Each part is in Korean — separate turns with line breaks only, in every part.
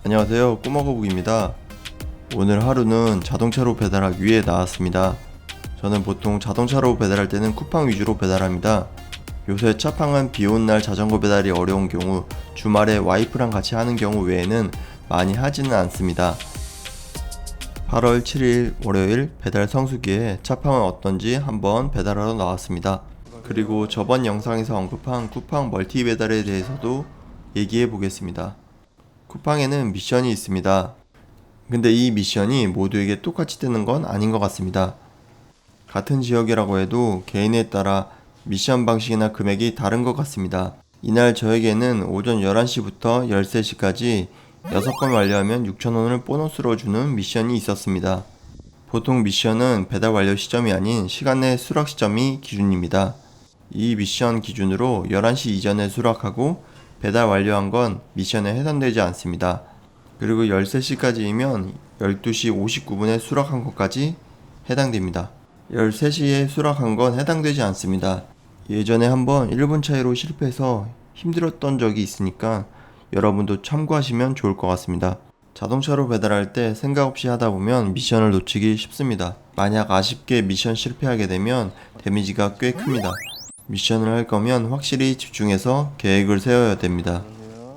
안녕하세요, 꼬마거북입니다. 오늘 하루는 자동차로 배달하기 위해 나왔습니다. 저는 보통 자동차로 배달할 때는 쿠팡 위주로 배달합니다. 요새 차팡은 비 오는 날 자전거 배달이 어려운 경우, 주말에 와이프랑 같이 하는 경우 외에는 많이 하지는 않습니다. 8월 7일 월요일 배달 성수기에 차팡은 어떤지 한번 배달하러 나왔습니다. 그리고 저번 영상에서 언급한 쿠팡 멀티 배달에 대해서도 얘기해 보겠습니다. 쿠팡에는 미션이 있습니다. 근데 이 미션이 모두에게 똑같이 뜨는 건 아닌 것 같습니다. 같은 지역이라고 해도 개인에 따라 미션 방식이나 금액이 다른 것 같습니다. 이날 저에게는 오전 11시부터 13시까지 6건 완료하면 6,000원을 보너스로 주는 미션이 있었습니다. 보통 미션은 배달 완료 시점이 아닌 시간 내 수락 시점이 기준입니다. 이 미션 기준으로 11시 이전에 수락하고 배달 완료한 건 미션에 해당되지 않습니다. 그리고 13시까지이면 12시 59분에 수락한 것까지 해당됩니다. 13시에 수락한 건 해당되지 않습니다. 예전에 한번 1분 차이로 실패해서 힘들었던 적이 있으니까 여러분도 참고하시면 좋을 것 같습니다. 자동차로 배달할 때 생각 없이 하다 보면 미션을 놓치기 쉽습니다. 만약 아쉽게 미션 실패하게 되면 데미지가 꽤 큽니다. 미션을 할 거면 확실히 집중해서 계획을 세워야 됩니다.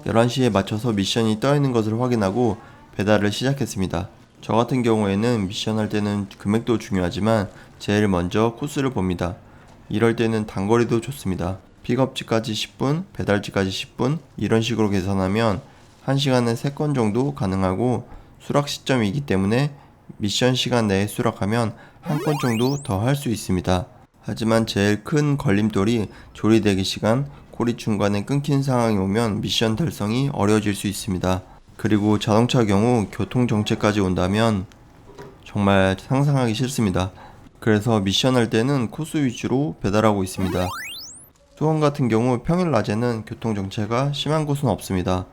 11시에 맞춰서 미션이 떠 있는 것을 확인하고 배달을 시작했습니다. 저 같은 경우에는 미션 할 때는 금액도 중요하지만 제일 먼저 코스를 봅니다. 이럴 때는 단거리도 좋습니다. 픽업지까지 10분, 배달지까지 10분 이런 식으로 계산하면 1시간에 3건 정도 가능하고 수락 시점이기 때문에 미션 시간 내에 수락하면 1건 정도 더 할 수 있습니다. 하지만 제일 큰 걸림돌이 조리대기 시간, 고리 중간에 끊긴 상황이 오면 미션 달성이 어려워질 수 있습니다. 그리고 자동차 경우 교통정체까지 온다면 정말 상상하기 싫습니다. 그래서 미션 할 때는 코스 위주로 배달하고 있습니다. 수원 같은 경우 평일 낮에는 교통정체가 심한 곳은 없습니다.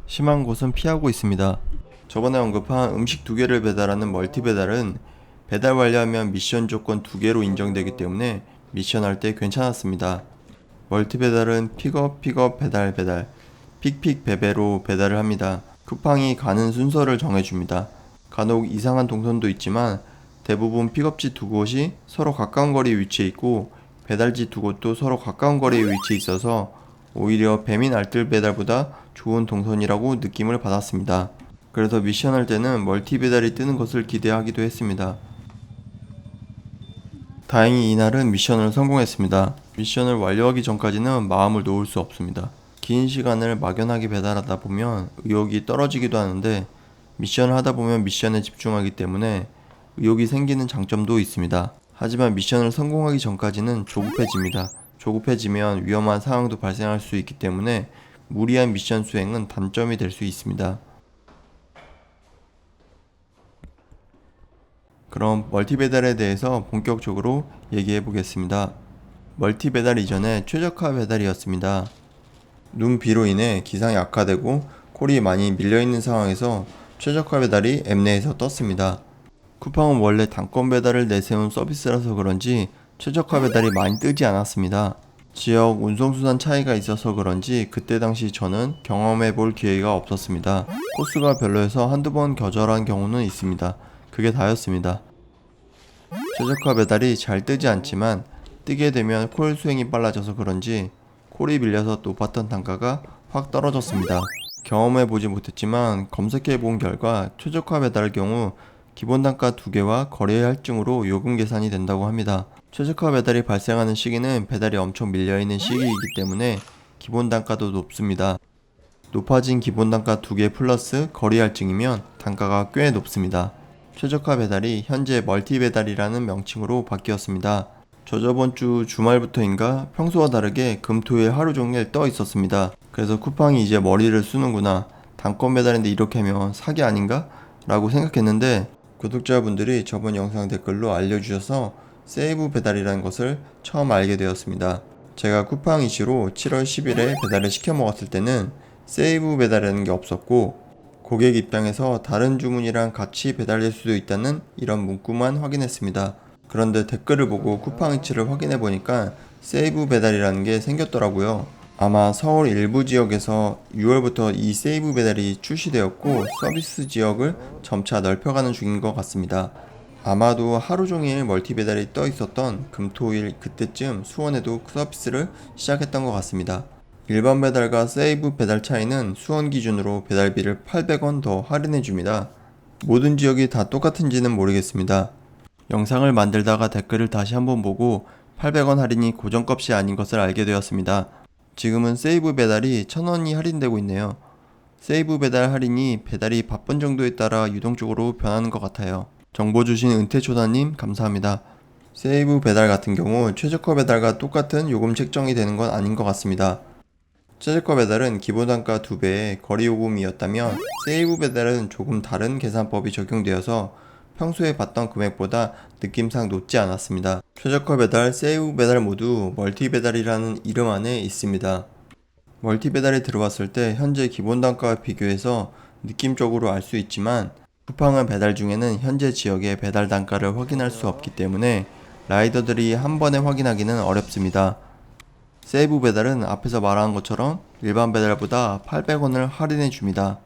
심한 곳은 피하고 있습니다. 저번에 언급한 음식 2개를 배달하는 멀티 배달은 배달 완료하면 미션 조건 2개로 인정되기 때문에 미션 할 때 괜찮았습니다. 멀티 배달은 픽업, 배달, 픽, 배배로 배달을 합니다. 쿠팡이 가는 순서를 정해줍니다. 간혹 이상한 동선도 있지만 대부분 픽업지 2곳이 서로 가까운 거리에 위치해 있고 배달지 2곳도 서로 가까운 거리에 위치해 있어서 오히려 배민 알뜰 배달보다 좋은 동선이라고 느낌을 받았습니다. 그래서 미션 할 때는 멀티 배달이 뜨는 것을 기대하기도 했습니다. 다행히 이날은 미션을 성공했습니다. 미션을 완료하기 전까지는 마음을 놓을 수 없습니다. 긴 시간을 막연하게 배달하다 보면 의욕이 떨어지기도 하는데 미션을 하다 보면 미션에 집중하기 때문에 의욕이 생기는 장점도 있습니다. 하지만 미션을 성공하기 전까지는 조급해집니다. 조급해지면 위험한 상황도 발생할 수 있기 때문에 무리한 미션 수행은 단점이 될 수 있습니다. 그럼 멀티 배달에 대해서 본격적으로 얘기해 보겠습니다. 멀티 배달 이전에 최적화 배달이었습니다. 눈, 비로 인해 기상이 악화되고 콜이 많이 밀려있는 상황에서 최적화 배달이 앱 내에서 떴습니다. 쿠팡은 원래 단건 배달을 내세운 서비스라서 그런지 최적화 배달이 많이 뜨지 않았습니다. 지역 운송수단 차이가 있어서 그런지 그때 당시 저는 경험해 볼 기회가 없었습니다. 코스가 별로여서 한두 번 거절한 경우는 있습니다. 그게 다였습니다. 최적화 배달이 잘 뜨지 않지만 뜨게 되면 콜 수행이 빨라져서 그런지 콜이 밀려서 높았던 단가가 확 떨어졌습니다. 경험해보지 못했지만 검색해본 결과 최적화 배달의 경우 기본 단가 2개와 거래 할증으로 요금 계산이 된다고 합니다. 최적화 배달이 발생하는 시기는 배달이 엄청 밀려있는 시기이기 때문에 기본 단가도 높습니다. 높아진 기본 단가 2개 플러스 거래 할증이면 단가가 꽤 높습니다. 최적화 배달이 현재 멀티 배달이라는 명칭으로 바뀌었습니다. 저번 주 주말부터인가 평소와 다르게 금, 토, 일 하루 종일 떠 있었습니다. 그래서 쿠팡이 이제 머리를 쓰는구나. 단건 배달인데 이렇게 하면 사기 아닌가? 라고 생각했는데 구독자분들이 저번 영상 댓글로 알려주셔서 세이브 배달이라는 것을 처음 알게 되었습니다. 제가 쿠팡 이슈로 7월 10일에 배달을 시켜 먹었을 때는 세이브 배달이라는 게 없었고 고객 입장에서 다른 주문이랑 같이 배달될 수도 있다는 이런 문구만 확인했습니다. 그런데 댓글을 보고 쿠팡 이츠를 확인해 보니까 세이브 배달이라는 게 생겼더라고요. 아마 서울 일부 지역에서 6월부터 이 세이브 배달이 출시되었고 서비스 지역을 점차 넓혀가는 중인 것 같습니다. 아마도 하루 종일 멀티 배달이 떠 있었던 금토일 그때쯤 수원에도 서비스를 시작했던 것 같습니다. 일반 배달과 세이브 배달 차이는 수원 기준으로 배달비를 800원 더 할인해 줍니다. 모든 지역이 다 똑같은지는 모르겠습니다. 영상을 만들다가 댓글을 다시 한번 보고 800원 할인이 고정값이 아닌 것을 알게 되었습니다. 지금은 세이브 배달이 1000원이 할인되고 있네요. 세이브 배달 할인이 배달이 바쁜 정도에 따라 유동적으로 변하는 것 같아요. 정보 주신 은퇴초단님 감사합니다. 세이브 배달 같은 경우 최저가 배달과 똑같은 요금 책정이 되는 건 아닌 것 같습니다. 최저가 배달은 기본 단가 2배의 거리 요금이었다면 세이브 배달은 조금 다른 계산법이 적용되어서 평소에 받던 금액보다 느낌상 높지 않았습니다. 최저가 배달, 세이브 배달 모두 멀티 배달이라는 이름 안에 있습니다. 멀티 배달이 들어왔을 때 현재 기본 단가와 비교해서 느낌적으로 알 수 있지만 쿠팡은 배달 중에는 현재 지역의 배달 단가를 확인할 수 없기 때문에 라이더들이 한 번에 확인하기는 어렵습니다. 세이브 배달은 앞에서 말한 것처럼 일반 배달보다 800원을 할인해 줍니다.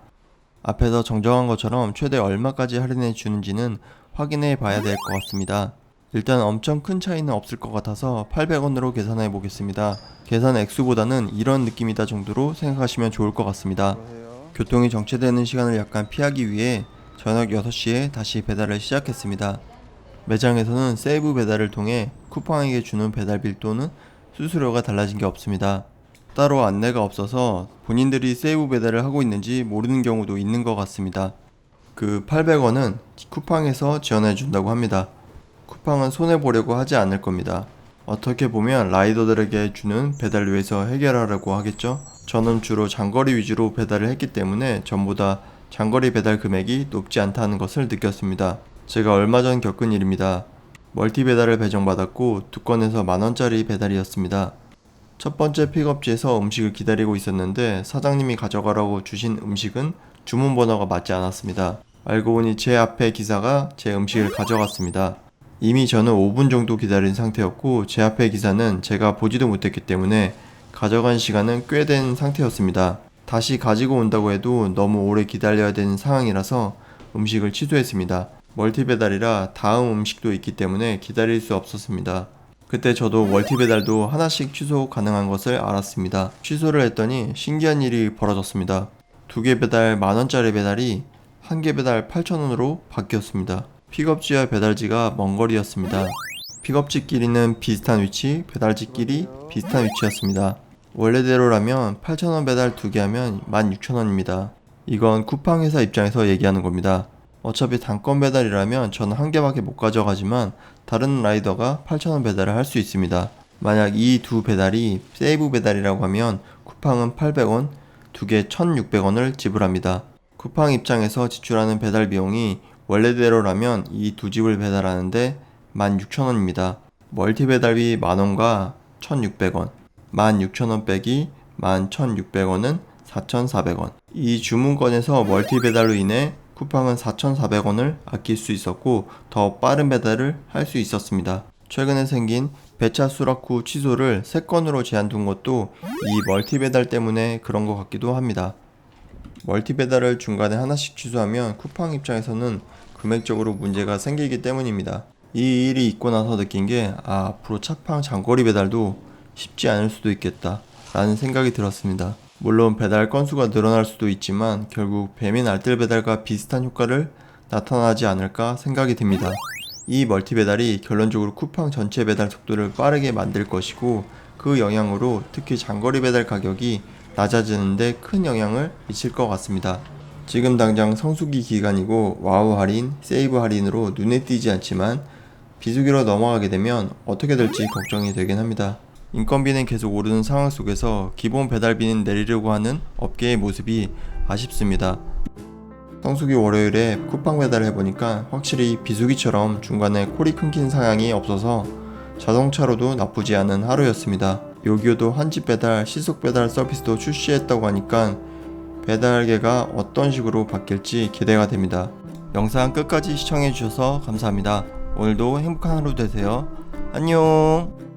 앞에서 정정한 것처럼 최대 얼마까지 할인해 주는지는 확인해 봐야 될 것 같습니다. 일단 엄청 큰 차이는 없을 것 같아서 800원으로 계산해 보겠습니다. 계산 액수보다는 이런 느낌이다 정도로 생각하시면 좋을 것 같습니다. 교통이 정체되는 시간을 약간 피하기 위해 저녁 6시에 다시 배달을 시작했습니다. 매장에서는 세이브 배달을 통해 쿠팡에게 주는 배달비 또는 수수료가 달라진 게 없습니다. 따로 안내가 없어서 본인들이 세이브 배달을 하고 있는지 모르는 경우도 있는 것 같습니다. 그 800원은 쿠팡에서 지원해 준다고 합니다. 쿠팡은 손해보려고 하지 않을 겁니다. 어떻게 보면 라이더들에게 주는 배달료에서 해결하려고 하겠죠? 저는 주로 장거리 위주로 배달을 했기 때문에 전보다 장거리 배달 금액이 높지 않다는 것을 느꼈습니다. 제가 얼마 전 겪은 일입니다. 멀티 배달을 배정받았고 2건에서 만원짜리 배달이었습니다. 첫 번째 픽업지에서 음식을 기다리고 있었는데 사장님이 가져가라고 주신 음식은 주문 번호가 맞지 않았습니다. 알고 보니 제 앞에 기사가 제 음식을 가져갔습니다. 이미 저는 5분 정도 기다린 상태였고 제 앞에 기사는 제가 보지도 못했기 때문에 가져간 시간은 꽤 된 상태였습니다. 다시 가지고 온다고 해도 너무 오래 기다려야 되는 상황이라서 음식을 취소했습니다. 멀티 배달이라 다음 음식도 있기 때문에 기다릴 수 없었습니다. 그때 저도 멀티 배달도 하나씩 취소 가능한 것을 알았습니다. 취소를 했더니 신기한 일이 벌어졌습니다. 2개 배달 만원짜리 배달이 1개 배달 8,000원으로 바뀌었습니다. 픽업지와 배달지가 먼 거리였습니다. 픽업지끼리는 비슷한 위치, 배달지끼리 비슷한 위치였습니다. 원래대로라면 8,000원 배달 2개 하면 16,000원입니다. 이건 쿠팡 회사 입장에서 얘기하는 겁니다. 어차피 단건 배달이라면 저는 1개밖에 못 가져가지만 다른 라이더가 8,000원 배달을 할 수 있습니다. 만약 이 두 배달이 세이브 배달이라고 하면 쿠팡은 800원, 2개 1,600원을 지불합니다. 쿠팡 입장에서 지출하는 배달 비용이 원래대로라면 이 두 집을 배달하는데 16,000원입니다. 멀티 배달비 만원과 1,600원, 16,000원 빼기 11,600원은 4,400원. 이 주문건에서 멀티 배달로 인해 쿠팡은 4,400원을 아낄 수 있었고 더 빠른 배달을 할 수 있었습니다. 최근에 생긴 배차 수락 후 취소를 3건으로 제한둔 것도 이 멀티 배달 때문에 그런 것 같기도 합니다. 멀티 배달을 중간에 하나씩 취소하면 쿠팡 입장에서는 금액적으로 문제가 생기기 때문입니다. 이 일이 있고 나서 느낀 게 앞으로 차팡 장거리 배달도 쉽지 않을 수도 있겠다 라는 생각이 들었습니다. 물론 배달 건수가 늘어날 수도 있지만 결국 배민 알뜰 배달과 비슷한 효과를 나타나지 않을까 생각이 듭니다. 이 멀티 배달이 결론적으로 쿠팡 전체 배달 속도를 빠르게 만들 것이고 그 영향으로 특히 장거리 배달 가격이 낮아지는데 큰 영향을 미칠 것 같습니다. 지금 당장 성수기 기간이고 와우 할인, 세이브 할인으로 눈에 띄지 않지만 비수기로 넘어가게 되면 어떻게 될지 걱정이 되긴 합니다. 인건비는 계속 오르는 상황 속에서 기본 배달비는 내리려고 하는 업계의 모습이 아쉽습니다. 성수기 월요일에 쿠팡 배달을 해보니까 확실히 비수기처럼 중간에 코리 끊긴 상황이 없어서 자동차로도 나쁘지 않은 하루였습니다. 요기요도 한집 배달, 시속 배달 서비스도 출시했다고 하니까 배달계가 어떤 식으로 바뀔지 기대가 됩니다. 영상 끝까지 시청해주셔서 감사합니다. 오늘도 행복한 하루 되세요. 안녕.